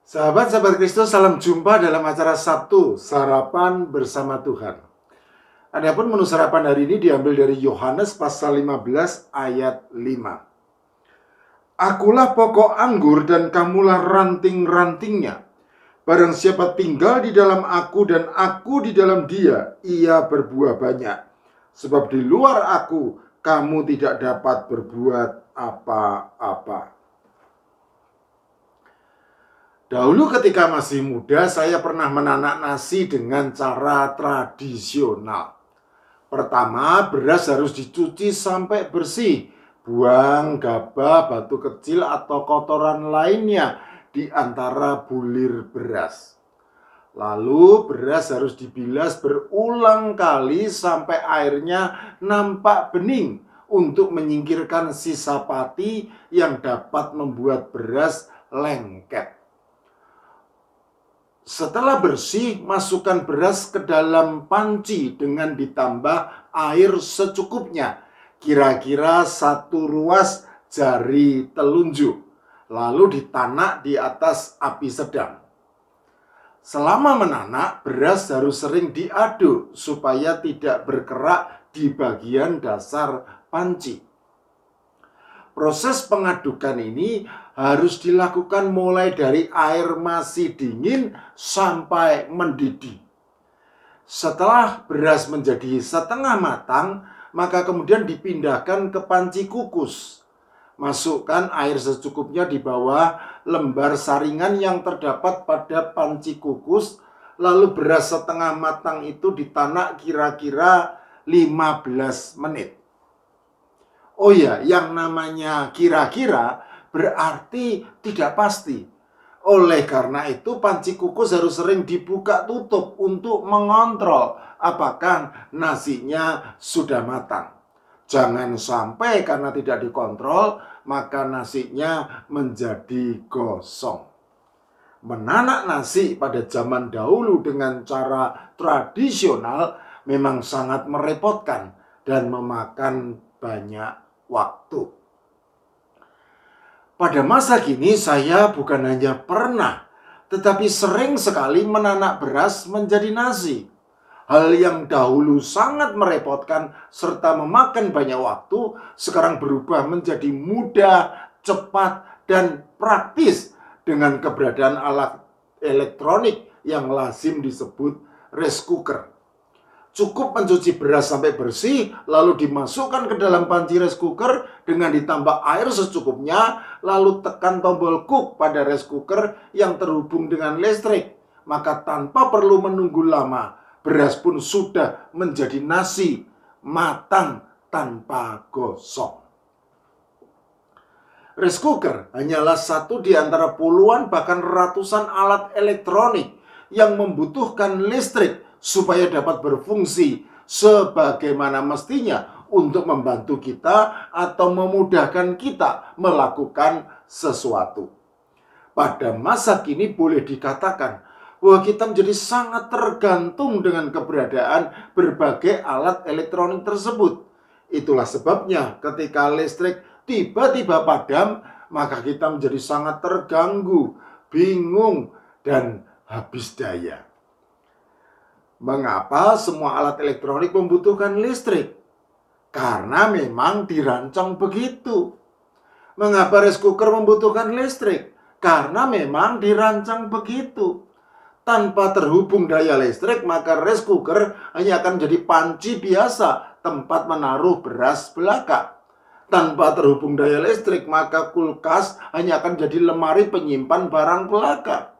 Sahabat-sahabat Kristus, salam jumpa dalam acara Sabtu, Sarapan Bersama Tuhan. Adapun menu sarapan hari ini diambil dari Yohanes pasal 15 ayat 5. Akulah pokok anggur dan kamulah ranting-rantingnya. Barang siapa tinggal di dalam aku dan aku di dalam dia, ia berbuah banyak. Sebab di luar aku, kamu tidak dapat berbuat apa-apa. Dahulu ketika masih muda, saya pernah menanak nasi dengan cara tradisional. Pertama, beras harus dicuci sampai bersih. Buang gabah, batu kecil, atau kotoran lainnya di antara bulir beras. Lalu beras harus dibilas berulang kali sampai airnya nampak bening untuk menyingkirkan sisa pati yang dapat membuat beras lengket. Setelah bersih, masukkan beras ke dalam panci dengan ditambah air secukupnya, kira-kira 1 ruas jari telunjuk, lalu ditanak di atas api sedang. Selama menanak, beras harus sering diaduk supaya tidak berkerak di bagian dasar panci. Proses pengadukan ini harus dilakukan mulai dari air masih dingin sampai mendidih. Setelah beras menjadi setengah matang, maka kemudian dipindahkan ke panci kukus. Masukkan air secukupnya di bawah lembar saringan yang terdapat pada panci kukus, lalu beras setengah matang itu ditanak kira-kira 15 menit. Oh ya, yang namanya kira-kira berarti tidak pasti. Oleh karena itu, panci kukus harus sering dibuka tutup untuk mengontrol apakah nasinya sudah matang. Jangan sampai karena tidak dikontrol, maka nasinya menjadi gosong. Menanak nasi pada zaman dahulu dengan cara tradisional memang sangat merepotkan dan memakan banyak waktu. Pada masa kini saya bukan hanya pernah, tetapi sering sekali menanak beras menjadi nasi. Hal yang dahulu sangat merepotkan serta memakan banyak waktu, sekarang berubah menjadi mudah, cepat, dan praktis dengan keberadaan alat elektronik yang lazim disebut rice cooker. Cukup mencuci beras sampai bersih, lalu dimasukkan ke dalam panci rice cooker dengan ditambah air secukupnya, lalu tekan tombol cook pada rice cooker yang terhubung dengan listrik. Maka tanpa perlu menunggu lama, beras pun sudah menjadi nasi matang tanpa gosong. Rice cooker hanyalah satu di antara puluhan bahkan ratusan alat elektronik yang membutuhkan listrik supaya dapat berfungsi sebagaimana mestinya untuk membantu kita atau memudahkan kita melakukan sesuatu. Pada masa kini boleh dikatakan bahwa kita menjadi sangat tergantung dengan keberadaan berbagai alat elektronik tersebut. Itulah sebabnya ketika listrik tiba-tiba padam, maka kita menjadi sangat terganggu, bingung, dan habis daya. Mengapa semua alat elektronik membutuhkan listrik? Karena memang dirancang begitu. Mengapa rice cooker membutuhkan listrik? Karena memang dirancang begitu. Tanpa terhubung daya listrik, maka rice cooker hanya akan menjadi panci biasa, tempat menaruh beras belaka. Tanpa terhubung daya listrik, maka kulkas hanya akan jadi lemari penyimpan barang belaka.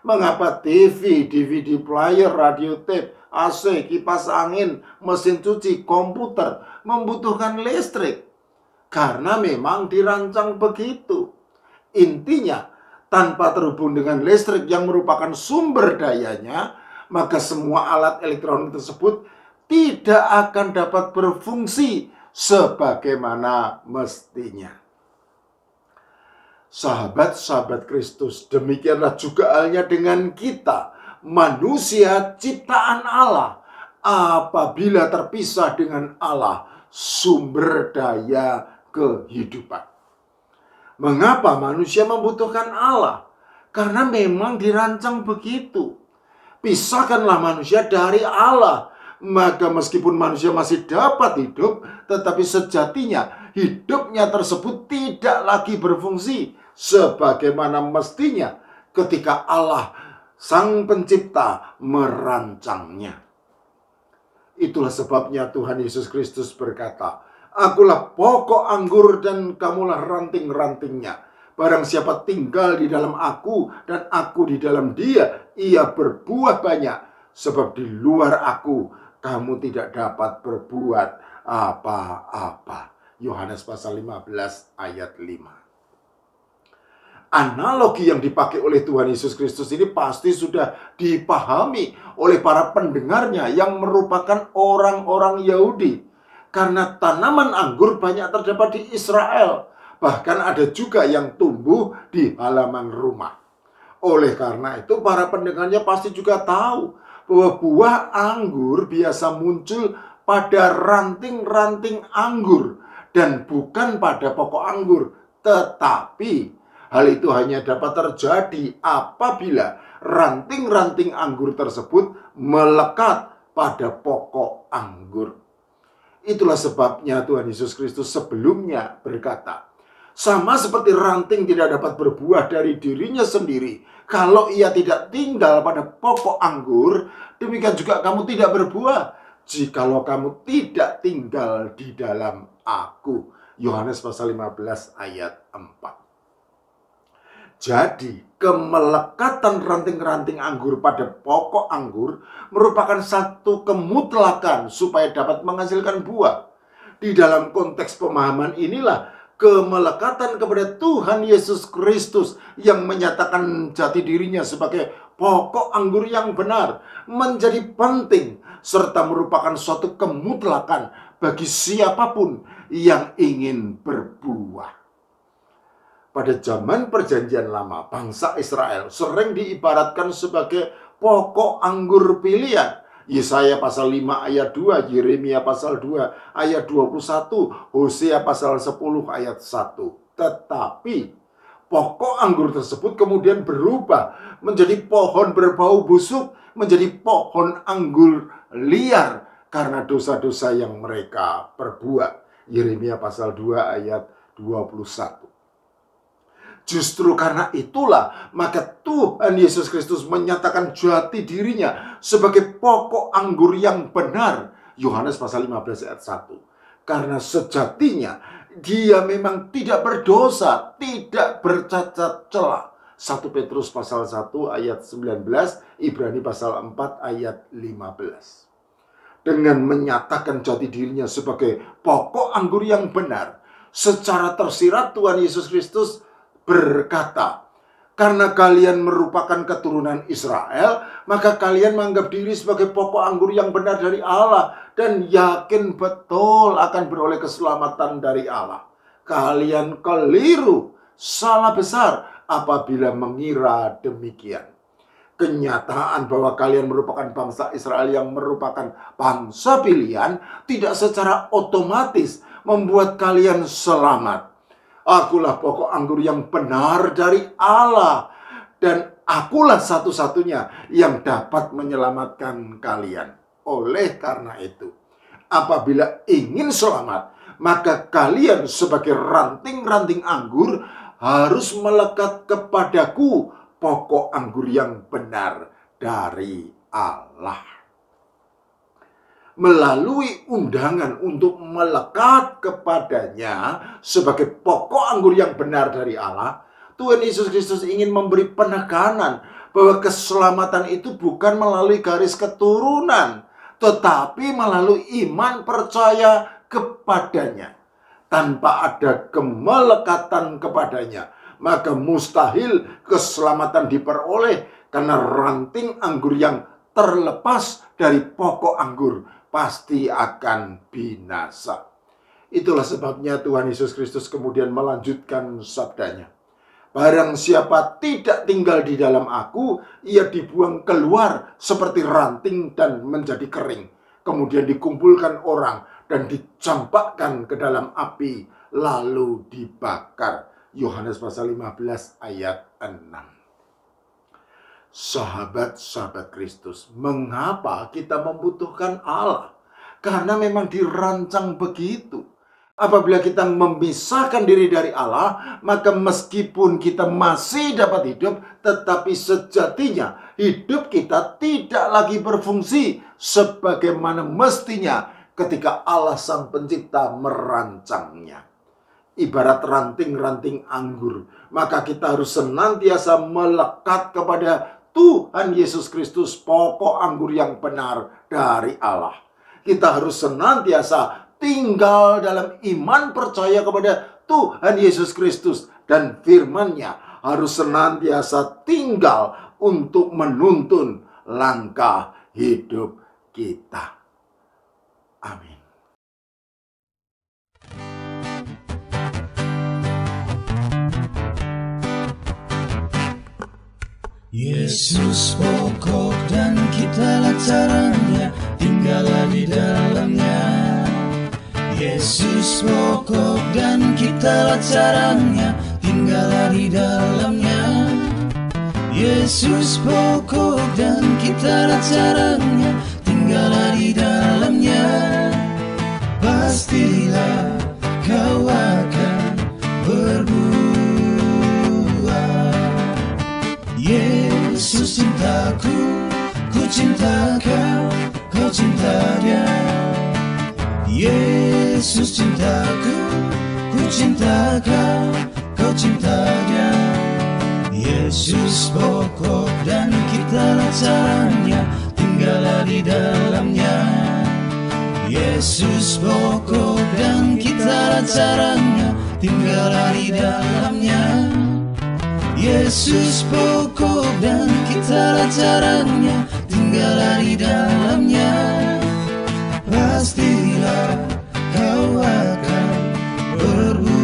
Mengapa TV, DVD player, radio tape, AC, kipas angin, mesin cuci, komputer membutuhkan listrik? Karena memang dirancang begitu. Intinya, tanpa terhubung dengan listrik yang merupakan sumber dayanya, maka semua alat elektronik tersebut tidak akan dapat berfungsi sebagaimana mestinya. Sahabat-sahabat Kristus, demikianlah juga halnya dengan kita, manusia ciptaan Allah. Apabila terpisah dengan Allah, sumber daya kehidupan. Mengapa manusia membutuhkan Allah? Karena memang dirancang begitu. Pisahkanlah manusia dari Allah. Maka meskipun manusia masih dapat hidup, tetapi sejatinya hidupnya tersebut tidak lagi berfungsi sebagaimana mestinya ketika Allah Sang Pencipta merancangnya. Itulah sebabnya Tuhan Yesus Kristus berkata, "Akulah pokok anggur dan kamulah ranting-rantingnya. Barang siapa tinggal di dalam aku dan aku di dalam dia, ia berbuah banyak. Sebab di luar aku, kamu tidak dapat berbuat apa-apa." Yohanes pasal 15 ayat 5. Analogi yang dipakai oleh Tuhan Yesus Kristus ini pasti sudah dipahami oleh para pendengarnya yang merupakan orang-orang Yahudi. Karena tanaman anggur banyak terdapat di Israel. Bahkan ada juga yang tumbuh di halaman rumah. Oleh karena itu para pendengarnya pasti juga tahu bahwa buah anggur biasa muncul pada ranting-ranting anggur dan bukan pada pokok anggur. Tetapi hal itu hanya dapat terjadi apabila ranting-ranting anggur tersebut melekat pada pokok anggur. Itulah sebabnya Tuhan Yesus Kristus sebelumnya berkata, sama seperti ranting tidak dapat berbuah dari dirinya sendiri kalau ia tidak tinggal pada pokok anggur, demikian juga kamu tidak berbuah jikalau kamu tidak tinggal di dalam aku. Yohanes pasal 15 ayat 4. Jadi, kemelekatan ranting-ranting anggur pada pokok anggur merupakan satu kemutlakan supaya dapat menghasilkan buah. Di dalam konteks pemahaman inilah kemelekatan kepada Tuhan Yesus Kristus yang menyatakan jati dirinya sebagai pokok anggur yang benar menjadi penting serta merupakan suatu kemutlakan bagi siapapun yang ingin berbuah. Pada zaman Perjanjian Lama, bangsa Israel sering diibaratkan sebagai pokok anggur pilihan. Yesaya pasal 5 ayat 2, Yeremia pasal 2 ayat 21, Hosea pasal 10 ayat 1. Tetapi pokok anggur tersebut kemudian berubah menjadi pohon berbau busuk, menjadi pohon anggur liar karena dosa-dosa yang mereka perbuat. Yeremia pasal 2 ayat 21. Justru karena itulah maka Tuhan Yesus Kristus menyatakan jati dirinya sebagai pokok anggur yang benar. Yohanes pasal 15 ayat 1. Karena sejatinya dia memang tidak berdosa, tidak bercacat celah. 1 Petrus pasal 1 ayat 19, Ibrani pasal 4 ayat 15. Dengan menyatakan jati dirinya sebagai pokok anggur yang benar, secara tersirat Tuhan Yesus Kristus berkata, karena kalian merupakan keturunan Israel, maka kalian menganggap diri sebagai pokok anggur yang benar dari Allah dan yakin betul akan beroleh keselamatan dari Allah. Kalian keliru, salah besar apabila mengira demikian. Kenyataan bahwa kalian merupakan bangsa Israel yang merupakan bangsa pilihan tidak secara otomatis membuat kalian selamat. Akulah pokok anggur yang benar dari Allah, dan akulah satu-satunya yang dapat menyelamatkan kalian. Oleh karena itu, apabila ingin selamat, maka kalian sebagai ranting-ranting anggur harus melekat kepadaku, pokok anggur yang benar dari Allah. Melalui undangan untuk melekat kepadanya sebagai pokok anggur yang benar dari Allah, Tuhan Yesus Kristus ingin memberi penekanan bahwa keselamatan itu bukan melalui garis keturunan, tetapi melalui iman percaya kepadanya. Tanpa ada kemelekatan kepadanya, maka mustahil keselamatan diperoleh, karena ranting anggur yang terlepas dari pokok anggur pasti akan binasa. Itulah sebabnya Tuhan Yesus Kristus kemudian melanjutkan sabdanya. Barang siapa tidak tinggal di dalam aku, ia dibuang keluar seperti ranting dan menjadi kering. Kemudian dikumpulkan orang dan dicampakkan ke dalam api, lalu dibakar. Yohanes pasal 15 ayat 6. Sahabat-sahabat Kristus, mengapa kita membutuhkan Allah? Karena memang dirancang begitu. Apabila kita memisahkan diri dari Allah, maka meskipun kita masih dapat hidup, tetapi sejatinya hidup kita tidak lagi berfungsi sebagaimana mestinya ketika Allah Sang Pencipta merancangnya. Ibarat ranting-ranting anggur, maka kita harus senantiasa melekat kepada Tuhan Yesus Kristus, pokok anggur yang benar dari Allah. Kita harus senantiasa tinggal dalam iman percaya kepada Tuhan Yesus Kristus, dan firman-Nya harus senantiasa tinggal untuk menuntun langkah hidup kita. Amin. Yesus pokok dan kitalah caranya, tinggallah di dalamnya. Yesus pokok dan kitalah caranya, tinggallah di dalamnya. Yesus pokok dan kitalah caranya, tinggallah di dalamnya. Pastilah kau akan berbuah. Yesus cintaku, ku cinta kau, kau cinta Dia. Yesus cintaku, ku cinta kau, kau cinta Dia. Yesus pokok dan kitalah caranya, tinggallah di dalamnya. Yesus pokok dan kitalah caranya, tinggallah di dalamnya. Yesus pokok dan kitalah caranya, tinggallah di dalamnya. Pastilah kau akan berbuah.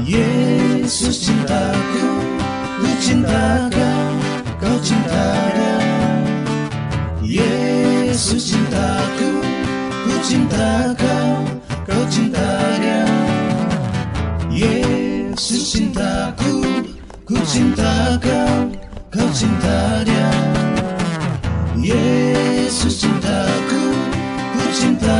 Yesus cintaku, ku cinta kau, kau cinta Dia. Yesus cintaku, ku cinta kau, kau cinta Dia. Yesus cintaku, ku cinta kau, kau cinta Dia. Yesus cintaku, ku cinta